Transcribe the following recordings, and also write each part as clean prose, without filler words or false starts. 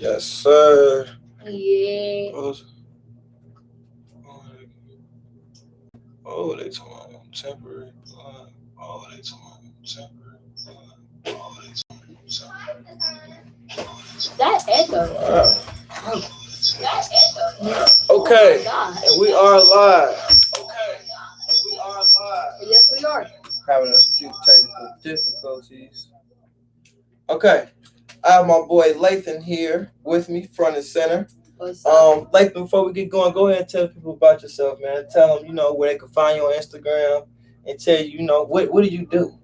Yes, sir. Yeah. Oh, they talking about temporary blood. Oh, they talking about temporary blood. Oh, they talking about That echo. wow. That echo. Okay, Oh my God. and we are live. Okay, and we are live. Yes, we are. Having a few technical difficulties. Okay, I have my boy Lathan here with me, front and center. What's up? Lathan, before we get going, go ahead and tell people about yourself, man. Tell them, where they can find you on Instagram, and tell you, what do you do?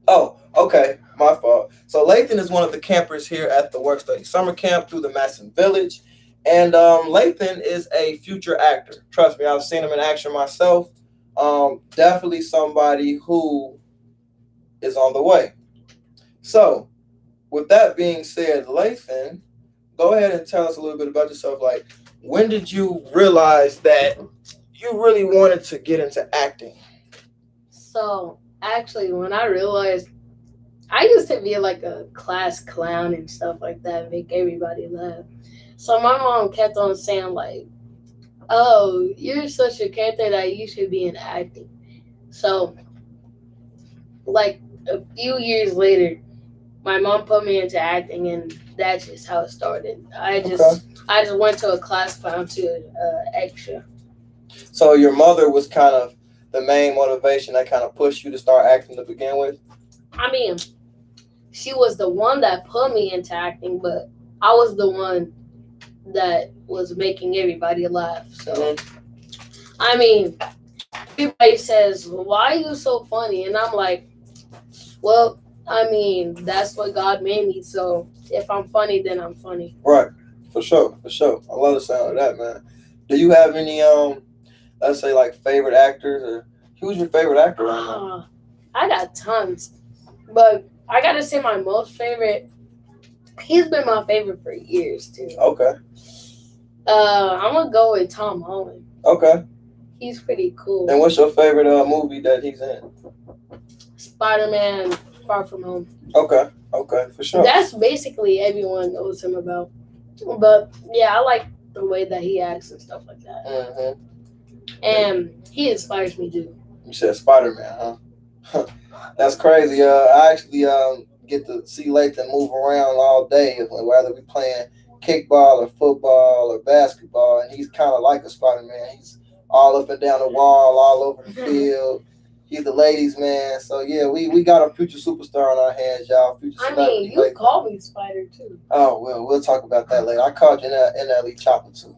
Oh, okay, my fault. So Lathan is one of the campers here at the Work Study Summer Camp through the Masson Village, and Lathan is a future actor. Trust me, I've seen him in action myself. Definitely somebody who is on the way. So, with that being said, Lathan, go ahead and tell us a little bit about yourself. Like, when did you realize that you really wanted to get into acting? So, actually, when I realized I used to be like a class clown and stuff like that, make everybody laugh. So my mom kept on saying like, "Oh, you're such a character that you should be in acting." So, like a few years later, my mom put me into acting, and that's just how it started. I just went to a class clown to extra. So your mother was kind of the main motivation that kind of pushed you to start acting to begin with? I mean, she was the one that put me into acting, but I was the one that was making everybody laugh. So, I mean, everybody says, "Why are you so funny?" And I'm like, "Well, I mean, that's what God made me. So if I'm funny, then I'm funny." Right. For sure. For sure. I love the sound of that, man. Do you have any let's say like favorite actors, or who's your favorite actor right now? I got tons, but I gotta say my most favorite. He's been my favorite for years too. Okay. I'm gonna go with Tom Holland. Okay. He's pretty cool. And what's your favorite movie that he's in? Spider-Man: Far From Home. Okay. Okay. For sure. That's basically everyone knows him about. But yeah, I like the way that he acts and stuff like that. Mm-hmm. And he inspires me too. You said Spider-Man, huh? That's crazy. I actually get to see Lathan move around all day, whether we playing kickball or football or basketball, and he's kind of like a Spider-Man. He's all up and down the wall, all over the field. He's the ladies' man. So yeah, we got a future superstar on our hands, y'all. Future celebrity. You call me Spider too. Oh well, we'll talk about that later. I called you NLE Chopper too.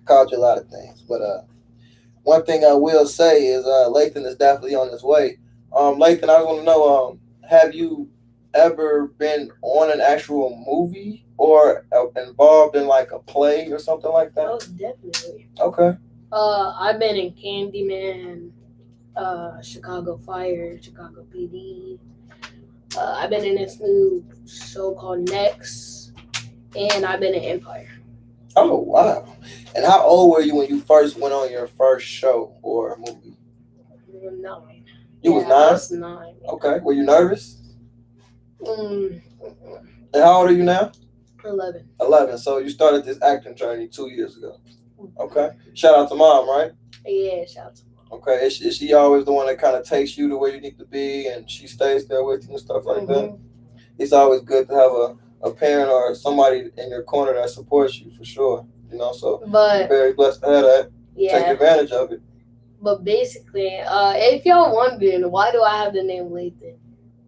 Called you a lot of things, but one thing I will say is Lathan is definitely on his way. Lathan, I want to know, have you ever been on an actual movie or involved in like a play or something like that? Oh, definitely. Okay. I've been in Candyman, Chicago Fire, Chicago PD. I've been in this new show called Next, and I've been in Empire. Oh wow! And how old were you when you first went on your first show or movie? 9. You was 9. I was 9. Okay. Were you nervous? Mm, And how old are you now? 11. 11. So you started this acting journey 2 years ago. Okay. Shout out to mom, right? Yeah, shout out to mom. Okay. Is she always the one that kind of takes you to where you need to be, and she stays there with you and stuff like that? It's always good to have a parent or somebody in your corner that supports you, for sure. So you're very blessed to have that. Yeah. Take advantage of it. But basically, if y'all wondering why do I have the name Lathan,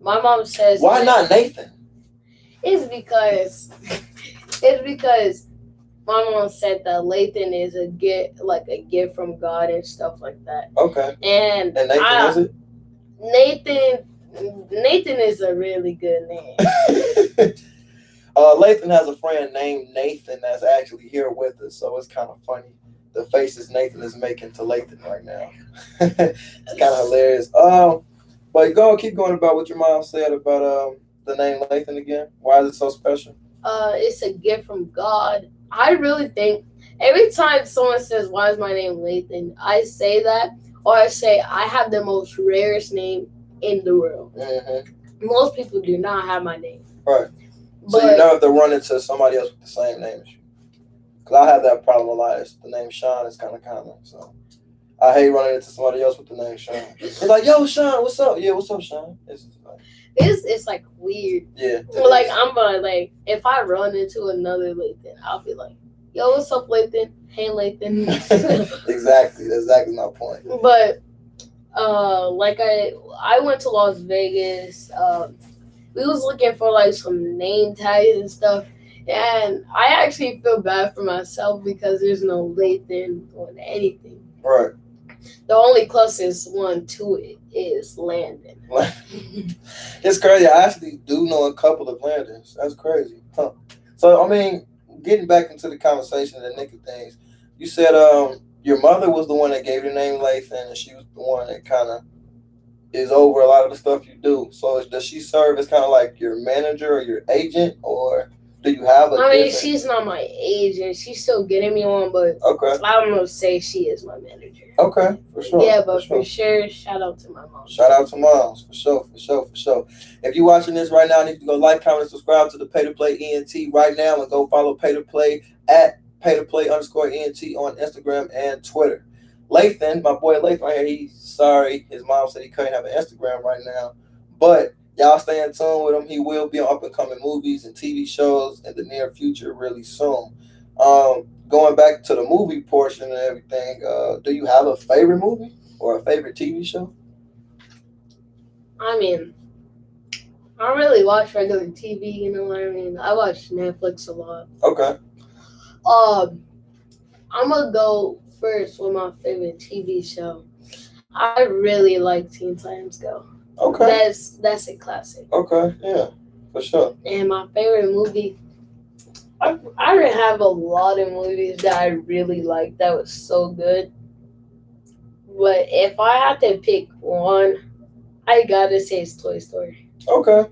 my mom says, why not Nathan? It's because my mom said that Lathan is a gift from God and stuff like that. Okay. And Nathan is it? Nathan is a really good name. Lathan has a friend named Nathan that's actually here with us, so it's kind of funny the faces Nathan is making to Lathan right now. It's kind of hilarious. But keep going about what your mom said about the name Lathan again. Why is it so special? It's a gift from God. I really think every time someone says, "Why is my name Lathan?" I say that, or I say I have the most rarest name in the world. Mm-hmm. Most people do not have my name. Right. So you never have to run into somebody else with the same name as you. Because I have that problem a lot. The name Shawn is kind of common. So I hate running into somebody else with the name Shawn. It's like, yo, Shawn, what's up? Yeah, what's up, Shawn? It's like weird. Yeah. Like I'm like if I run into another Lathan, I'll be like, yo, what's up, Lathan? Hey, Lathan. Exactly. That's exactly my point. But like I went to Las Vegas. We was looking for like some name tags and stuff. And I actually feel bad for myself because there's no Lathan on anything. Right. The only closest one to it is Landon. It's crazy. I actually do know a couple of Landons. That's crazy. Huh. So, I mean, getting back into the conversation and the nick of things, you said your mother was the one that gave you the name Lathan, and she was the one that kind of is over a lot of the stuff you do. So does she serve as kind of like your manager or your agent, or do you have a different... she's not my agent. She's still getting me on, but okay. I don't know to say she is my manager. Okay, for sure. Yeah, but for sure, shout out to my mom. Shout out to moms, for sure. If you're watching this right now, you need to go like, comment, and subscribe to the Pay to Play ENT right now, and go follow Pay to Play at PayToPlay_ENT on Instagram and Twitter. Lathan, my boy Lathan right here, he's sorry. His mom said he couldn't have an Instagram right now. But y'all stay in tune with him. He will be on up-and-coming movies and TV shows in the near future really soon. Going back to the movie portion and everything, do you have a favorite movie or a favorite TV show? I mean, I don't really watch regular TV, you know what I mean? I watch Netflix a lot. Okay. I'm going to go first with my favorite TV show. I really like Teen Titans Go. Okay. That's a classic. Okay, yeah, for sure. And my favorite movie, I have a lot of movies that I really like that was so good. But if I had to pick one, I gotta say it's Toy Story. Okay.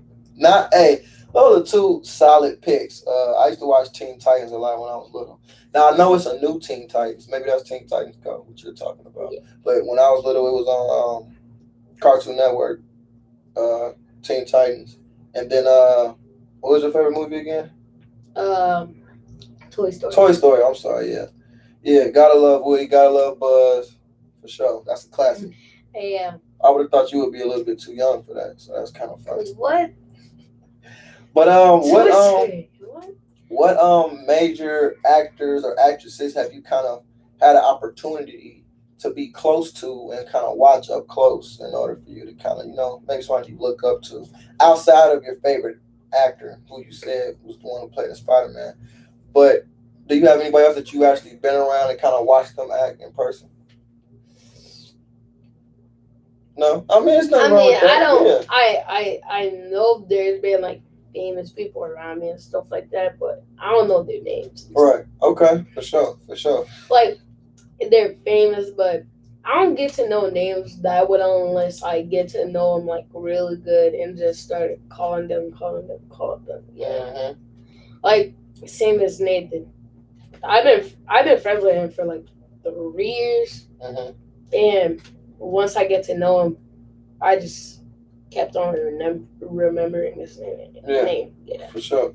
Those are two solid picks. I used to watch Teen Titans a lot when I was little. Now I know it's a new Teen Titans. Maybe that's Teen Titans Go, what you're talking about. Yeah. But when I was little, it was on Cartoon Network, Teen Titans. And then what was your favorite movie again? Toy Story. Toy Story. I'm sorry. Yeah, yeah. Gotta love Woody. Gotta love Buzz. For sure. That's a classic. Yeah. I would have thought you would be a little bit too young for that, so that's kind of funny. What? But what major actors or actresses have you kind of had an opportunity to be close to and kind of watch up close in order for you to kind of, maybe somebody you look up to outside of your favorite actor who you said was the one who played in Spider-Man? But do you have anybody else that you actually been around and kind of watched them act in person? No, I mean it's not. I don't. Yeah. I know there's been like famous people around me and stuff like that, but I don't know their names. Right. Okay. For sure. Like they're famous, but I don't get to know names that well unless I get to know them like really good and just start calling them. Yeah. Mm-hmm. Like same as Nathan. I've been friends with him for like 3 years, and once I get to know him, I just kept on remembering his name. Yeah. For sure.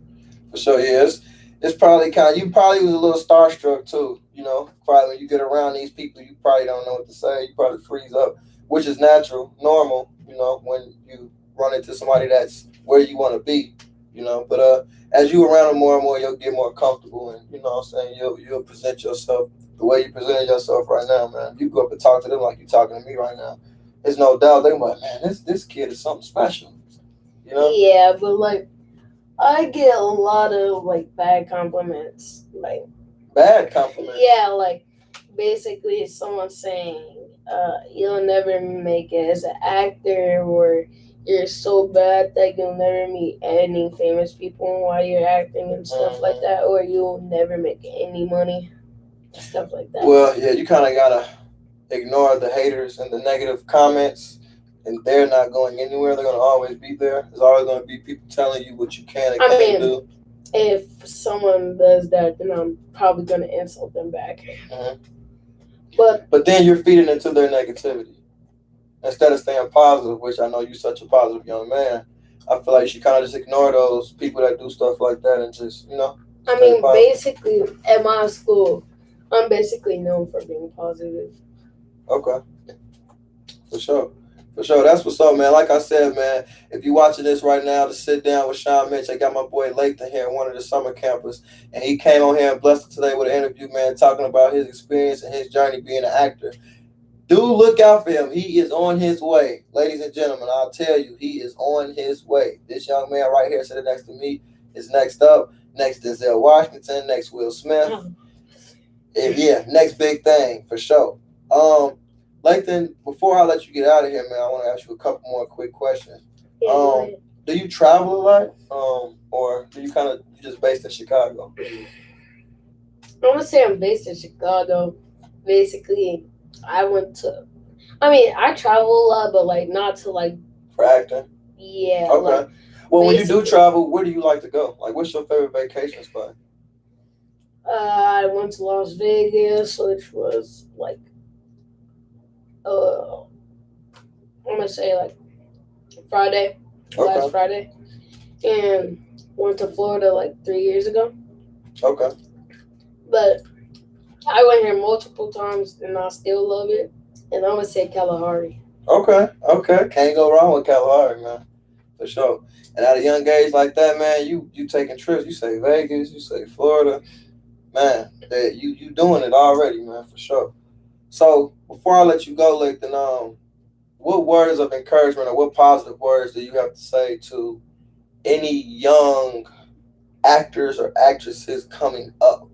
Yeah, it's probably you probably was a little starstruck too. Probably when you get around these people, you probably don't know what to say. You probably freeze up, which is natural, normal. When you run into somebody that's where you want to be. But as you around them more and more, you'll get more comfortable, and you'll present yourself the way you presented yourself right now, man. You go up and talk to them like you're talking to me right now. There's no doubt they're like, man, this kid is something special. Yeah, but like I get a lot of like bad compliments. Like bad compliments. Yeah, like basically someone saying, you'll never make it as an actor, or you're so bad that you'll never meet any famous people while you're acting and stuff like that, or you'll never make any money, stuff like that. Well, yeah, you kind of gotta ignore the haters and the negative comments, and they're not going anywhere. They're gonna always be there. There's always gonna be people telling you what you can and can't do. If someone does that, then I'm probably gonna insult them back. Mm-hmm. But then you're feeding into their negativity instead of staying positive, which I know you're such a positive young man. I feel like you should kind of just ignore those people that do stuff like that and just, I stay mean, positive. basically, at my school, I'm basically known for being positive. Okay, for sure. For sure. That's what's up, man. Like I said, man, if you're watching this right now to sit down with Shawn Mitch, I got my boy Lathan here, one of the summer campers, and he came on here and blessed us today with an interview, man, talking about his experience and his journey being an actor. Do look out for him. He is on his way. Ladies and gentlemen, I'll tell you, he is on his way. This young man right here sitting next to me is next up. Next Denzel Washington, next Will Smith. Yeah, next big thing for sure. Um, Lathan, before I let you get out of here, man, I want to ask you a couple more quick questions. Yeah, go Um, ahead. do you travel a lot? Or do you you just based in Chicago I'm gonna say I'm based in Chicago. Basically, I went to. I mean, I travel a lot, but like not to like. for acting? Yeah, like Okay. Well, when you do basically. travel, where do you like to go? Like, what's your favorite vacation spot? I went to Las Vegas, which was like I'm gonna say like Friday, last Okay. Friday, and went to Florida like 3 years ago. Okay. But I went here multiple times, and I still love it. And I'm gonna say Kalahari. Okay. Okay. Can't go wrong with Kalahari, man. For sure. And at a young age like that, man, you taking trips. You say Vegas, you say Florida, man. That you doing it already, man, for sure. So before I let you go, Lathan, what words of encouragement or what positive words do you have to say to any young actors or actresses coming up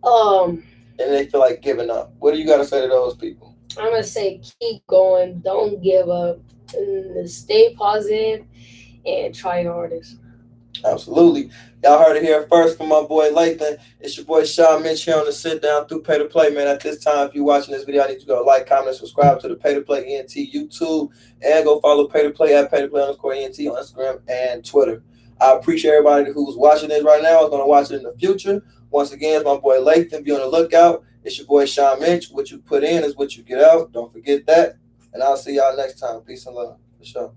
Um, and they feel like giving up? What do you got to say to those people? I'm gonna say keep going, don't give up, and stay positive, and try your hardest. Absolutely. Y'all heard it here first from my boy Lathan. It's your boy Shawn Mitch here on the Sit Down through Pay to Play, man. At this time, if you're watching this video, I need you to go like, comment, and subscribe to the Pay to Play ENT YouTube, and go follow Pay to Play at Pay to Play underscore ENT on Instagram and Twitter. I appreciate everybody who's watching this right now, is going to watch it in the future. Once again, it's my boy Lathan. Be on the lookout. It's your boy Shawn Mitch. What you put in is what you get out. Don't forget that. And I'll see y'all next time. Peace and love. For sure.